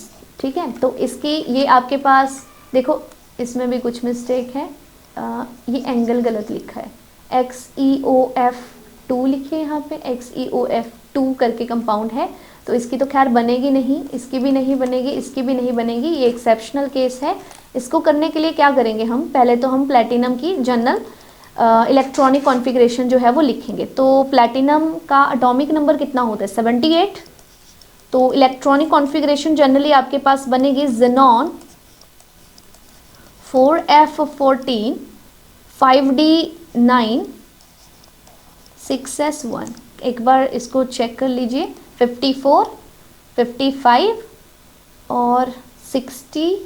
ठीक है, तो इसकी ये आपके पास देखो इसमें भी कुछ मिस्टेक है, ये एंगल गलत लिखा है, XeOF2 लिखिए यहाँ पे, XeOF2 करके कंपाउंड है, तो इसकी तो खैर बनेगी नहीं, इसकी भी नहीं बनेगी, इसकी भी नहीं बनेगी, ये एक्सेप्शनल केस है। इसको करने के लिए क्या करेंगे हम, पहले तो हम प्लैटिनम की जनरल इलेक्ट्रॉनिक कॉन्फ़िगरेशन जो है वो लिखेंगे। तो प्लैटिनम का एटॉमिक नंबर कितना होता है, 78, तो इलेक्ट्रॉनिक कॉन्फ़िगरेशन जनरली आपके पास बनेगी ज़ेनॉन 4F14 5D9 6S1। एक बार इसको चेक कर लीजिए, 54 55 और 60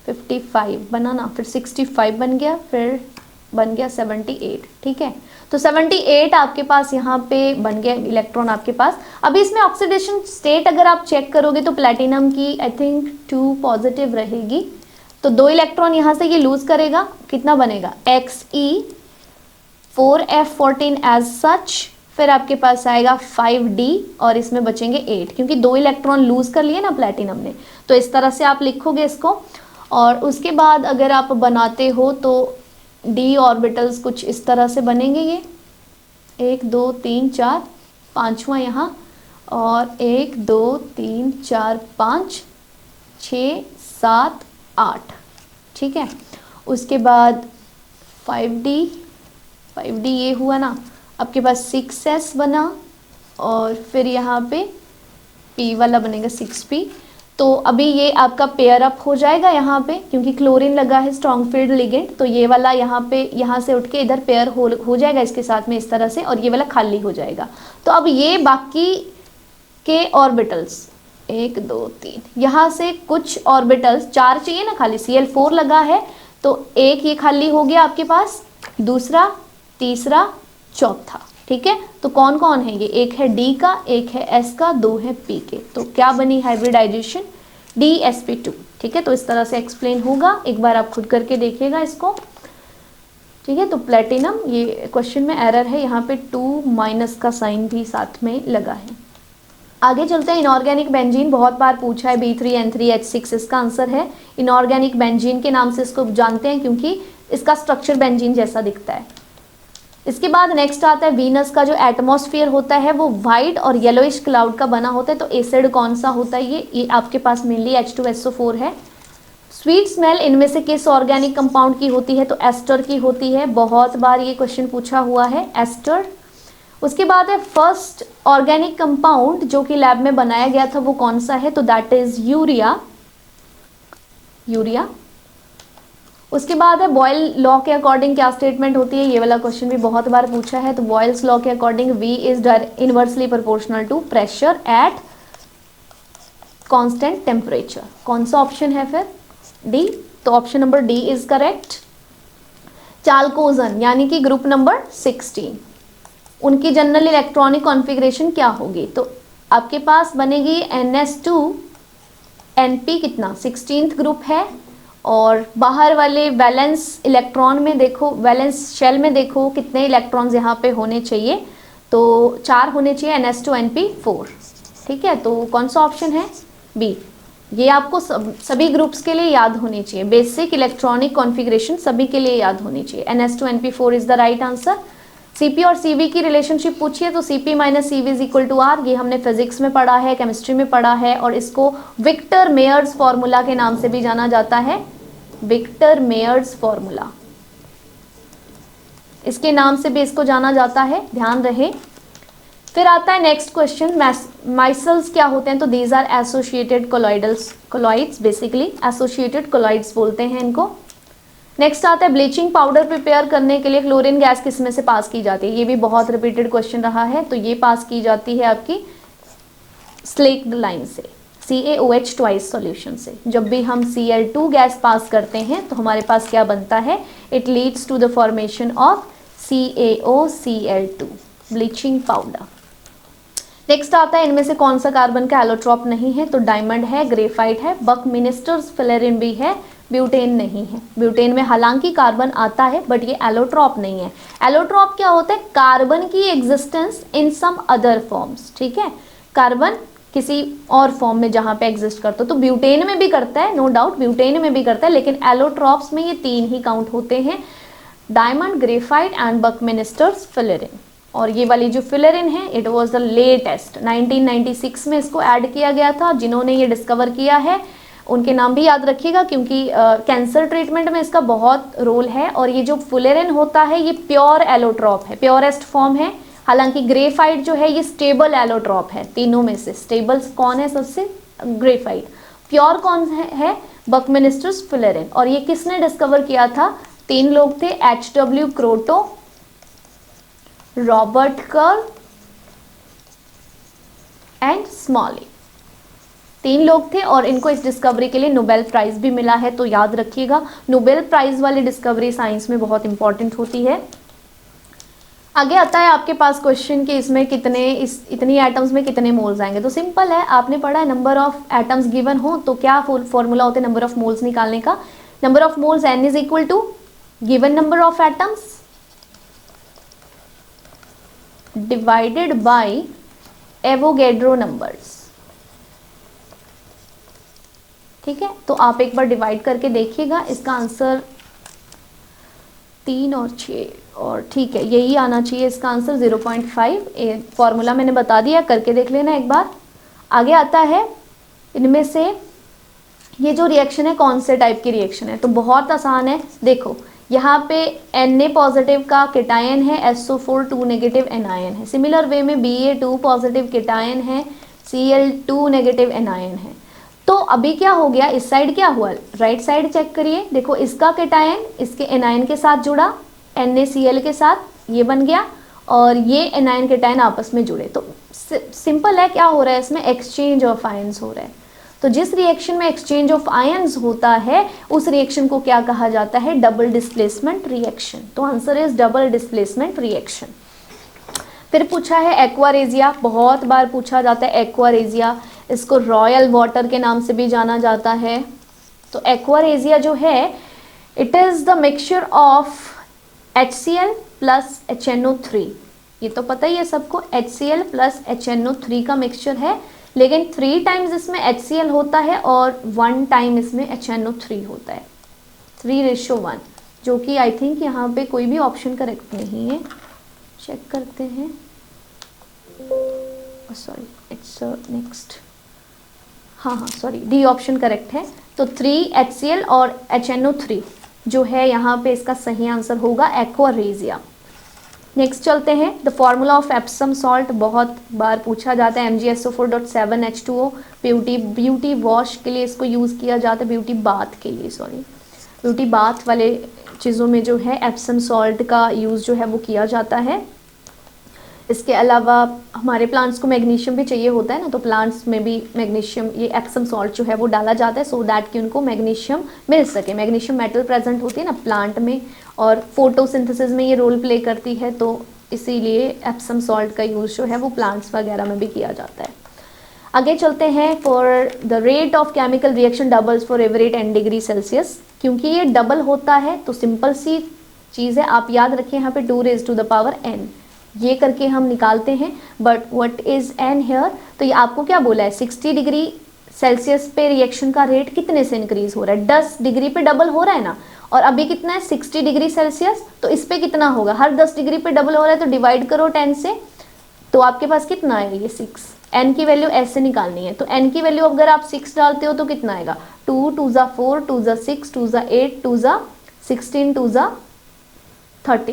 55 बना ना, फिर 65 बन गया, फिर बन गया 78। ठीक है, तो 78 आपके पास यहाँ पे बन गया इलेक्ट्रॉन आपके पास। अभी इसमें ऑक्सीडेशन स्टेट अगर आप चेक करोगे तो प्लैटिनम की आई थिंक 2 पॉजिटिव रहेगी, तो 2 इलेक्ट्रॉन यहाँ से ये लूज करेगा, कितना बनेगा Xe4F14 एज सच, फिर आपके पास आएगा 5D और इसमें बचेंगे 8, क्योंकि 2 इलेक्ट्रॉन लूज कर लिए ना प्लैटिनम ने, तो इस तरह से आप लिखोगे इसको। और उसके बाद अगर आप बनाते हो तो D ऑर्बिटल्स कुछ इस तरह से बनेंगे, ये 1 2 3 4 5वां यहाँ, और 1 2 3 4 5 6 7 8। ठीक है, उसके बाद 5D ये हुआ ना, आपके पास 6S बना, और फिर यहाँ पे P वाला बनेगा 6P। तो अभी ये आपका पेयर अप हो जाएगा यहाँ पे, क्योंकि क्लोरीन लगा है स्ट्रॉन्ग फील्ड लिगेंड, तो ये वाला यहाँ पे यहाँ से उठ के इधर पेयर हो जाएगा इसके साथ में इस तरह से, और ये वाला खाली हो जाएगा। तो अब ये बाकी के ऑर्बिटल्स 1 2 3 यहाँ से कुछ ऑर्बिटल्स 4 चाहिए ना, खाली Cl4 लगा है, तो 1 ये खाली हो गया आपके पास, दूसरा, तीसरा, चौथा। ठीक है, तो कौन कौन है ये, एक है D का, एक है S का, 2 है P के, तो क्या बनी हाइब्रिडाइजेशन, DsP2। ठीक है, तो इस तरह से एक्सप्लेन होगा, एक बार आप खुद करके देखिएगा इसको। ठीक है, तो प्लैटिनम, ये क्वेश्चन में एरर है, यहाँ पे 2- का साइन भी साथ में लगा है। आगे चलते हैं, इनऑर्गेनिक बेंजीन बहुत बार पूछा है, B3N3H6 इसका आंसर है। इनऑर्गेनिक बेंजीन के नाम से इसको जानते हैं क्योंकि इसका स्ट्रक्चर बेंजीन जैसा दिखता है। इसके बाद नेक्स्ट आता है वीनस का जो एटमॉस्फेयर होता है वो वाइट और येलोइश क्लाउड का बना होता है, तो एसिड कौन सा होता है, ये आपके पास मेनली H2SO4 है। स्वीट स्मेल इनमें से किस ऑर्गेनिक कंपाउंड की होती है? तो एस्टर की होती है। बहुत बार ये क्वेश्चन पूछा हुआ है, एस्टर। उसके बाद है फर्स्ट ऑर्गेनिक कंपाउंड जो कि लैब में बनाया गया था, वो कौन सा है? तो दैट इज यूरिया, यूरिया। उसके बाद है बॉयल लॉ के अकॉर्डिंग क्या स्टेटमेंट होती है? ये वाला क्वेश्चन भी बहुत बार पूछा है। तो बॉयल्स लॉ के according V is inversely proportional to pressure at constant temperature. कौन सा ऑप्शन है फिर? डी। तो option number D is correct. Chalcogen यानी कि ग्रुप नंबर 16, उनकी जनरल इलेक्ट्रॉनिक कॉन्फ़िगरेशन क्या होगी? तो आपके पास बनेगी NS2 NP, कितना 16th ग्रुप है। और बाहर वाले वैलेंस इलेक्ट्रॉन में देखो, वैलेंस शेल में देखो कितने इलेक्ट्रॉन्स यहाँ पे होने चाहिए? तो 4 होने चाहिए, NS2NP4। ठीक है, तो कौन सा ऑप्शन है? बी। ये आपको सभी ग्रुप्स के लिए याद होनी चाहिए, बेसिक इलेक्ट्रॉनिक कॉन्फ़िगरेशन सभी के लिए याद होनी चाहिए। NS2NP4 is the right answer. Cp और Cv की रिलेशनशिप पूछिए तो Cp minus Cv is equal to R, ये हमने फिजिक्स में पढ़ा है, केमिस्ट्री में पढ़ा है, और इसको विक्टर मेयर्स फॉर्मूला के नाम से भी जाना जाता है। विक्टर मेयर्स फॉर्मूला, इसके नाम से भी इसको जाना जाता है, ध्यान रहे। फिर आता है नेक्स्ट क्वेश्चन, माइसल्स क्या होते हैं? तो these are associated colloidals, colloids basically associated colloids बोलते हैं इनको। नेक्स्ट आता है ब्लीचिंग पाउडर प्रिपेयर करने के लिए क्लोरीन गैस किस में से पास की जाती है? ये भी बहुत रिपीटेड क्वेश्चन रहा है। तो ये पास की जाती है आपकी स्लेक्ड लाइन से, CaOH ट्वाइस सॉल्यूशन से। जब भी हम Cl2 गैस पास करते हैं तो हमारे पास क्या बनता है? It leads to the formation of CaOCl2, bleaching powder. Next आता है इनमें से कौन सा कार्बन का एलोट्रॉप नहीं है? तो डायमंड है, ग्रेफाइट है, बकमिनिस्टर्स फिलेरिन भी है, ब्यूटेन नहीं है। ब्यूटेन में हालांकि कार्बन आता है बट ये एलोट्रॉप नहीं है। एलोट्रॉप क्या होता है? कार्बन की existence in some other forms. ठीक है, कार्बन किसी और फॉर्म में जहां पे एग्जिस्ट करता है, तो ब्यूटेन में भी करता है, नो डाउट ब्यूटेन में भी करता है, लेकिन एलोट्रॉप्स में ये 3 ही काउंट होते हैं, डायमंड, ग्रेफाइट एंड बकमिनिस्टर्स फिलेरिन। और ये वाली जो फिलेरिन है, इट वाज द लेटेस्ट 1996 में इसको ऐड किया गया था। जिन्होंने ये डिस्कवर किया है उनके नाम भी याद रखिएगा, क्योंकि कैंसर ट्रीटमेंट में इसका बहुत रोल है। और ये जो फिलेरिन होता है ये प्योर एलोट्रॉप है, प्योरेस्ट फॉर्म है। हालांकि ग्रेफाइट जो है ये स्टेबल एलोट्रॉप है। तीनों में से स्टेबल कौन है? सबसे ग्रेफाइट। प्योर कौन है? बकमिनिस्टर्स फिलेरिन। और ये किसने डिस्कवर किया था? 3 लोग थे, HW क्रोटो, रॉबर्ट कर्ल एंड स्मॉली। 3 लोग थे और इनको इस डिस्कवरी के लिए नोबेल प्राइज भी मिला है। तो याद रखिएगा, नोबेल प्राइज वाली डिस्कवरी साइंस में बहुत इंपॉर्टेंट होती है। आगे आता है आपके पास क्वेश्चन कि इसमें कितने, इतनी एटम्स में कितने मोल्स आएंगे? तो सिंपल है, आपने पढ़ा है नंबर ऑफ एटम्स गिवन हो तो क्या फॉर्मूला होता है नंबर ऑफ मोल्स निकालने का? Number of moles N is equal to given number of atoms divided by Avogadro numbers. ठीक है, तो आप एक बार डिवाइड करके देखिएगा, इसका आंसर 3 और 6, और ठीक है यही आना चाहिए इसका आंसर 0.5। फॉर्मूला मैंने बता दिया, करके देख लेना एक बार। आगे आता है इनमें से ये जो रिएक्शन है कौन से टाइप की रिएक्शन है? तो बहुत आसान है, देखो यहाँ पे Na पॉजिटिव का केटायन है, SO4 2 नेगेटिव एनायन है। सिमिलर वे में Ba2 पॉजिटिव केटायन है, Cl2 नेगेटिव एनायन है। तो अभी क्या हो गया, इस साइड क्या हुआ? राइट साइड चेक करिए, देखो इसका केटायन इसके एनायन के साथ जुड़ा, NaCl के साथ, ये बन गया, और ये एनायन केटायन आपस में जुड़े। तो सिंपल है, क्या हो रहा है इसमें? एक्सचेंज ऑफ आयंस हो रहा है। तो जिस रिएक्शन में एक्सचेंज ऑफ आयंस होता है उस रिएक्शन को क्या कहा जाता है? Double displacement reaction. तो answer is double displacement reaction. फिर पूछा है एक्वारेजिया, बहुत बार पूछा जाता है एक्वारेजिया, इसको रॉयल वाटर के नाम से भी जाना जाता है। तो एक्वारेजिया जो है it is the mixture of HCl plus HNO3। ये तो पता ही है सबको, HCl प्लस HNO3 का मिक्सचर है, लेकिन 3 टाइम्स इसमें HCl होता है और 1 टाइम इसमें HNO3 होता है, 3:1, जो कि आई थिंक यहाँ पे कोई भी ऑप्शन करेक्ट नहीं है। चेक करते हैं, सॉरी इट्स नेक्स्ट, हाँ हाँ सॉरी, डी ऑप्शन करेक्ट है। तो 3 HCl और HNO3 जो है यहाँ पे इसका सही आंसर होगा एक्वा रेजिया। नेक्स्ट चलते हैं, the formula of Epsom salt बहुत बार पूछा जाता है, MgSO4.7H2O। ब्यूटी वॉश के लिए इसको यूज़ किया जाता है, ब्यूटी बाथ के लिए, सॉरी ब्यूटी बाथ वाले चीज़ों में जो है एप्सम सॉल्ट का यूज़ जो है वो किया जाता है। इसके अलावा हमारे प्लांट्स को मैग्नीशियम भी चाहिए होता है ना, तो प्लांट्स में भी मैग्नीशियम, ये एप्सम सॉल्ट जो है वो डाला जाता है सो दैट कि उनको मैग्नीशियम मिल सके। मैग्नीशियम मेटल प्रेजेंट होती है ना प्लांट में और फोटोसिंथेसिस में ये रोल प्ले करती है, तो इसीलिए एप्सम सॉल्ट का यूज़ जो है वो प्लांट्स वगैरह में भी किया जाता है। आगे चलते हैं, for the rate of chemical reaction doubles for every 10 degree Celsius. क्योंकि ये डबल होता है तो सिंपल सी चीज़ है, आप याद रखिए यहाँ पे 2 raised to the power n ये करके हम निकालते हैं। But what is n here, तो ये आपको क्या बोला है, 60 डिग्री सेल्सियस पे रिएक्शन का रेट कितने से इंक्रीज हो रहा है, 10 डिग्री पे डबल हो रहा है ना, और अभी कितना है 60 डिग्री सेल्सियस, तो इस पे कितना होगा, हर 10 डिग्री पे डबल हो रहा है तो डिवाइड करो 10 से, तो आपके पास कितना आएगा, ये 6। n की वैल्यू ऐसे निकालनी है, तो n की वैल्यू अगर आप 6 डालते हो तो कितना आएगा, 2 2 4 2 6 2 8 2 16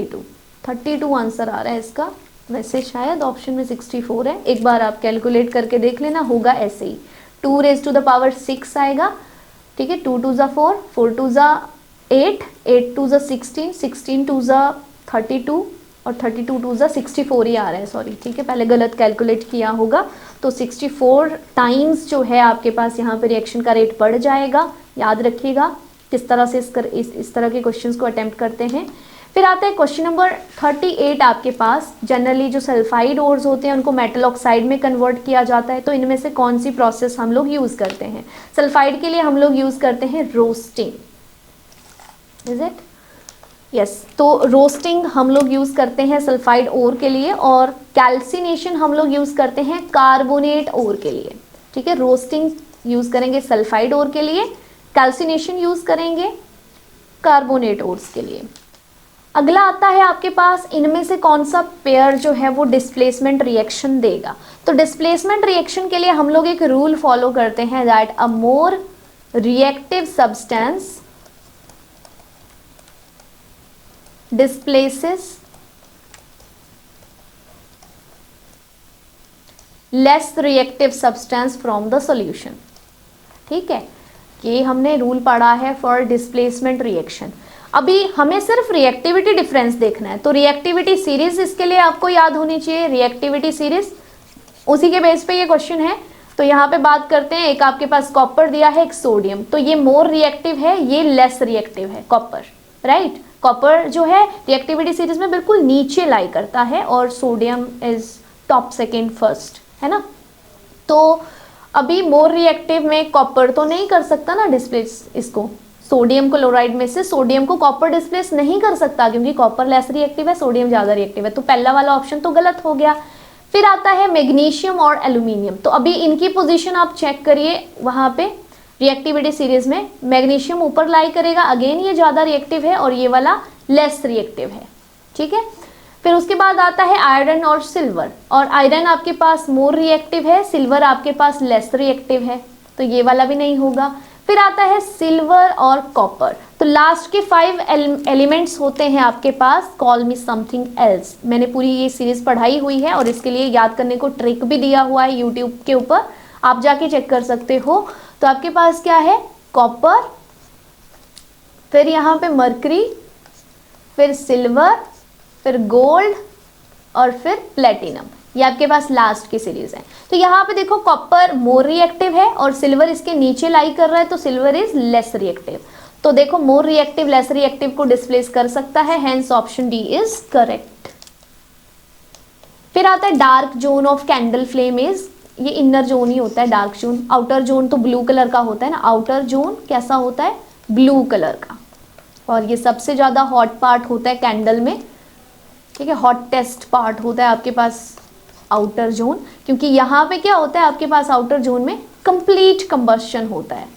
2 32 आंसर आ रहा है इसका। वैसे शायद ऑप्शन में 64 है, एक बार आप कैलकुलेट करके देख लेना, होगा ऐसे ही 2 raised to the power 6 आएगा, ठीक है, 2 2 4 4 2 8 8 2 16 16 2 32 और 32 2 64 ही आ रहा है, सॉरी ठीक है, पहले गलत कैलकुलेट किया होगा। तो 64 टाइम्स जो है आपके पास यहाँ पे रिएक्शन का रेट बढ़ जाएगा। याद रखिएगा किस तरह से इस तरह के क्वेश्चंस को अटेम्प्ट करते हैं। फिर आता है क्वेश्चन नंबर 38 आपके पास, जनरली जो सल्फाइड ओर्स होते हैं उनको मेटल ऑक्साइड में कन्वर्ट किया जाता है, तो इनमें से कौन सी प्रोसेस हम लोग यूज़ करते हैं। सल्फाइड के लिए हम लोग यूज़ करते हैं रोस्टिंग, इज इट, यस, तो रोस्टिंग हम लोग यूज़ करते हैं सल्फाइड ओर के लिए, और कैल्सिनेशन हम लोग यूज़ करते हैं कार्बोनेट ओर के लिए, ठीक है। रोस्टिंग यूज़ करेंगे सल्फाइड ओर के लिए, कैल्सिनेशन यूज़ करेंगे कार्बोनेट ओर्स के लिए। अगला आता है आपके पास, इनमें से कौन सा पेयर जो है वो डिस्प्लेसमेंट रिएक्शन देगा। तो डिस्प्लेसमेंट रिएक्शन के लिए हम लोग एक रूल फॉलो करते हैं, that a more reactive substance displaces less reactive substance from the solution, ठीक है, ये हमने रूल पढ़ा है फॉर डिस्प्लेसमेंट रिएक्शन। अभी हमें सिर्फ रिएक्टिविटी डिफरेंस देखना है, तो रिएक्टिविटी सीरीज इसके लिए आपको याद होनी चाहिए, रिएक्टिविटी सीरीज, उसी के बेस पे ये क्वेश्चन है। तो यहाँ पे बात करते हैं, एक आपके पास कॉपर दिया है, एक सोडियम, तो ये मोर रिएक्टिव है, ये लेस रिएक्टिव है कॉपर, राइट। कॉपर जो है रिएक्टिविटी सीरीज में बिल्कुल नीचे लाई करता है और sodium is top second first, है ना। तो अभी मोर रिएक्टिव में कॉपर तो नहीं कर सकता ना डिस्प्लेस, इसको सोडियम क्लोराइड में से सोडियम को कॉपर डिस्प्लेस नहीं कर सकता, क्योंकि कॉपर लेस रिएक्टिव है, सोडियम ज़्यादा रिएक्टिव है, तो पहला वाला ऑप्शन तो गलत हो गया। फिर आता है मैग्नीशियम और एल्यूमिनियम, तो अभी इनकी पोजीशन आप चेक करिए, वहाँ पे रिएक्टिविटी सीरीज में मैग्नीशियम ऊपर लाई करेगा, अगेन ये ज़्यादा रिएक्टिव है और ये वाला लेस रिएक्टिव है, ठीक है। फिर उसके बाद आता है आयरन और सिल्वर, और आयरन आपके पास मोर रिएक्टिव है, सिल्वर आपके पास लेस रिएक्टिव है, तो ये वाला भी नहीं होगा। फिर आता है सिल्वर और कॉपर, तो लास्ट के 5 एलिमेंट्स होते हैं आपके पास, कॉल मी समथिंग एल्स। मैंने पूरी ये सीरीज पढ़ाई हुई है और इसके लिए याद करने को ट्रिक भी दिया हुआ है यूट्यूब के ऊपर, आप जाके चेक कर सकते हो। तो आपके पास क्या है, कॉपर, फिर यहाँ पे मरकरी, फिर सिल्वर, फिर गोल्ड और फिर प्लेटिनम, ये आपके पास लास्ट की सीरीज है। तो यहाँ पे देखो कॉपर मोर रिएक्टिव है और सिल्वर इसके नीचे लाई कर रहा है, तो सिल्वर इज लेस रिएक्टिव। तो देखो मोर रिएक्टिव लेस रिएक्टिव को डिस्प्लेस कर सकता है, hence option D is correct. फिर आता है dark zone of candle flame is, ये इनर जोन ही होता है डार्क जोन, आउटर जोन तो ब्लू कलर का होता है ना, आउटर जोन कैसा होता है, ब्लू कलर का, और ये सबसे ज़्यादा हॉट पार्ट होता है कैंडल में, ठीक है, हॉटेस्ट पार्ट होता है आपके पास आउटर जोन, क्योंकि यहाँ पे क्या होता है आपके पास आउटर जोन में कंप्लीट कंबस्शन होता है,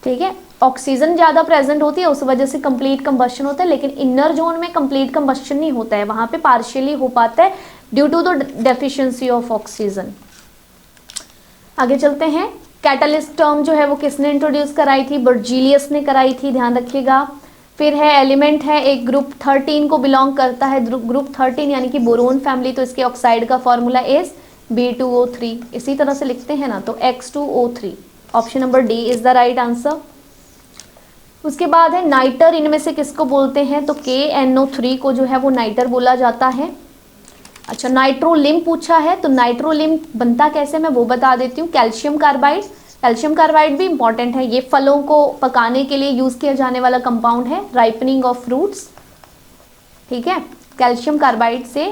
ठीक है, ऑक्सीजन ज़्यादा प्रेजेंट होती है उस वजह से कंप्लीट कंबस्शन होता है, लेकिन इनर जोन में कंप्लीट कंबस्शन नहीं होता है, वहाँ पे पार्शियली हो पाता है due to the deficiency of oxygen. आगे चलते हैं। कैटलिस्ट टर्म जो है वो किसने इंट्रोड्यूस कराई थी? बर्जीलियस ने कराई थी, ध्यान रखिएगा। फिर है एलिमेंट है एक ग्रुप 13 को बिलोंग करता है, ग्रुप 13 यानी कि बोरोन फैमिली, तो इसके ऑक्साइड का फॉर्मूला इज B2O3। इसी तरह से लिखते हैं ना, तो X2O3। Option number D is the right answer. उसके बाद है नाइटर, इनमें से किसको बोलते हैं? तो KNO3 को जो है वो नाइटर बोला जाता है। अच्छा, नाइट्रोलिम पूछा है, तो नाइट्रोलिम बनता कैसे मैं वो बता देती हूँ। कैल्शियम कार्बाइड, कैल्शियम कार्बाइड भी इंपॉर्टेंट है, ये फलों को पकाने के लिए यूज किया जाने वाला कंपाउंड है, राइपनिंग ऑफ फ्रूट्स, ठीक है। कैल्शियम कार्बाइड से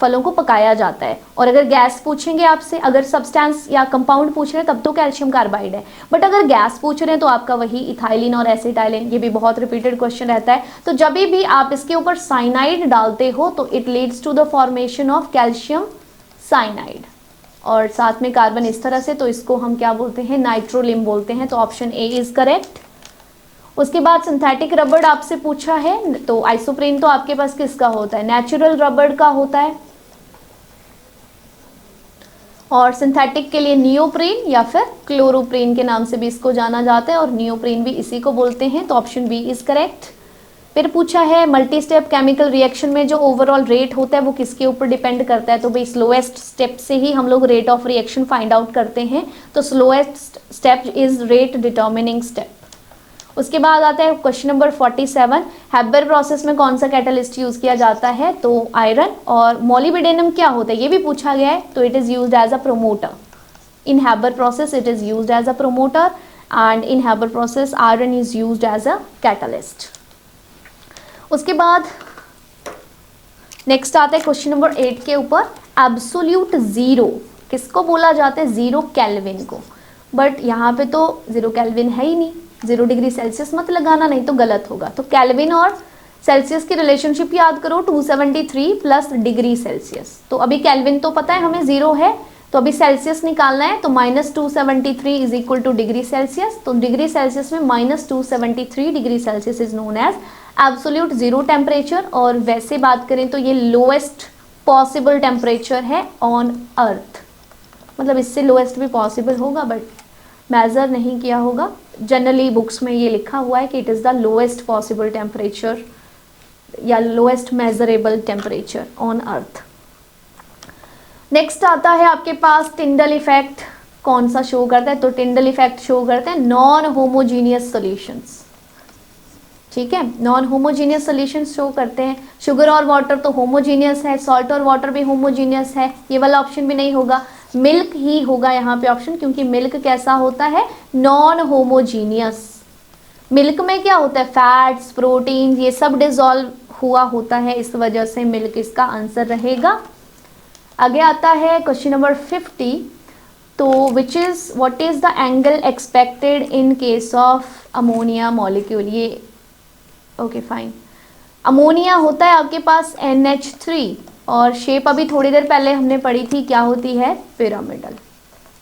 फलों को पकाया जाता है। और अगर गैस पूछेंगे आपसे, अगर सब्सटेंस या कंपाउंड पूछ रहे हैं तब तो कैल्शियम कार्बाइड है, बट अगर गैस पूछ रहे हैं तो आपका वही इथाइलिन और एसिटाइलिन, ये भी बहुत रिपीटेड क्वेश्चन रहता है। तो जब भी आप इसके ऊपर साइनाइड डालते हो तो it leads to the formation of calcium cyanide, और साथ में कार्बन इस तरह से, तो इसको हम क्या बोलते हैं? नाइट्रोलिम बोलते हैं। तो ऑप्शन ए इज करेक्ट। उसके बाद सिंथेटिक रबड़ आपसे पूछा है, तो आइसोप्रीन तो आपके पास किसका होता है? नेचुरल रबड़ का होता है। और सिंथेटिक के लिए नियोप्रीन या फिर क्लोरोप्रीन के नाम से भी इसको जाना जाता है, और नियोप्रीन भी इसी को बोलते हैं। तो ऑप्शन बी इज करेक्ट। फिर पूछा है मल्टी स्टेप केमिकल रिएक्शन में जो ओवरऑल रेट होता है वो किसके ऊपर डिपेंड करता है? तो भाई स्लोएस्ट स्टेप से ही हम लोग rate of reaction find out करते हैं, तो slowest step is rate determining step. उसके बाद आता है क्वेश्चन नंबर 47, हैबर प्रोसेस में कौन सा कैटलिस्ट यूज किया जाता है? तो आयरन। और मोलिब्डेनम क्या होता है ये भी पूछा गया है, तो it is used as a promoter. In Haber process it is used as a promoter, and in Haber process iron is used as a catalyst. उसके बाद नेक्स्ट आता है क्वेश्चन नंबर 8 के ऊपर, एब्सोल्यूट जीरो किसको बोला जाता है? जीरो केल्विन को, बट यहाँ पे तो जीरो केल्विन है ही नहीं, 0 डिग्री सेल्सियस मत लगाना नहीं तो गलत होगा। तो केल्विन और सेल्सियस की रिलेशनशिप याद करो, 273 प्लस डिग्री सेल्सियस। तो अभी केल्विन तो पता है हमें 0 है, तो अभी सेल्सियस निकालना है, तो -273 is equal to degree Celsius. तो डिग्री सेल्सियस में -273 degree Celsius is known as absolute zero temperature. और वैसे बात करें तो ये लोएस्ट पॉसिबल टेम्परेचर है ऑन अर्थ, मतलब इससे लोएस्ट भी पॉसिबल होगा बट मेजर नहीं किया होगा। जनरली बुक्स में ये लिखा हुआ है कि it is the lowest possible temperature या lowest measurable temperature on earth. Next आता है आपके पास टिंडल इफेक्ट, कौन सा शो करता है? तो टिंडल इफेक्ट शो करते हैं नॉन होमोजीनियस सॉल्यूशंस, ठीक है, नॉन होमोजीनियस सॉल्यूशंस शो करते हैं। शुगर और वाटर तो होमोजीनियस है, सॉल्ट और वाटर भी होमोजीनियस है, ये वाला ऑप्शन भी नहीं होगा, मिल्क ही होगा यहाँ पे ऑप्शन, क्योंकि मिल्क कैसा होता है? Non homogeneous. मिल्क में क्या होता है? फैट्स, प्रोटीन, ये सब डिजोल्व हुआ होता है, इस वजह से मिल्क इसका आंसर रहेगा। आगे आता है क्वेश्चन नंबर 50, तो what is the angle expected in case of ammonia molecule? ये ओके फाइन, अमोनिया होता है आपके पास NH3, और शेप अभी थोड़ी देर पहले हमने पढ़ी थी, क्या होती है? पिरामिडल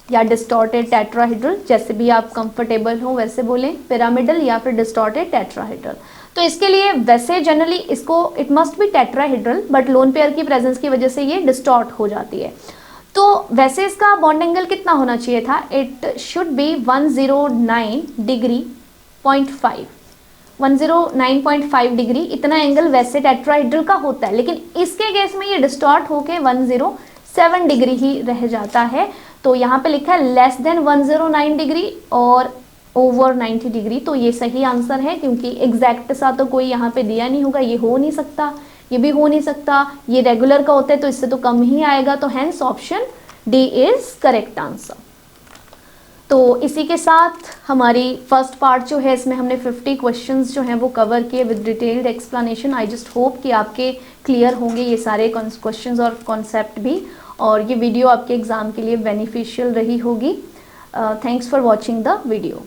या डिस्टॉर्टेड टेट्राहेड्रल, जैसे भी आप कंफर्टेबल हो वैसे बोलें, पिरामिडल या फिर डिस्टॉर्टेड टेट्राहेड्रल। तो इसके लिए वैसे जनरली इसको it must be tetrahedral, but lone pair की प्रेजेंस की वजह से ये डिस्टॉर्ट हो जाती है। तो वैसे इसका बॉन्ड एंगल कितना होना चाहिए था? It should be 109 degree 0.5, 109.5 degree, इतना एंगल वैसे टेट्राहेड्रल का होता है, लेकिन इसके केस में ये डिस्टॉर्ट होके 107 डिग्री ही रह जाता है। तो यहाँ पे लिखा है लेस देन 109 डिग्री और ओवर 90 डिग्री, तो ये सही आंसर है, क्योंकि एग्जैक्ट सा तो कोई यहाँ पे दिया नहीं होगा, ये हो नहीं सकता, ये भी हो नहीं सकता, ये रेगुलर का होता है तो इससे तो कम ही आएगा, तो hence option D is correct answer. तो इसी के साथ हमारी फर्स्ट पार्ट जो है इसमें हमने 50 क्वेश्चंस जो हैं वो कवर किए with detailed explanation. I just hope कि आपके क्लियर होंगे ये सारे क्वेश्चंस और कॉन्सेप्ट भी, और ये वीडियो आपके एग्ज़ाम के लिए बेनिफिशियल रही होगी। Thanks for watching the video.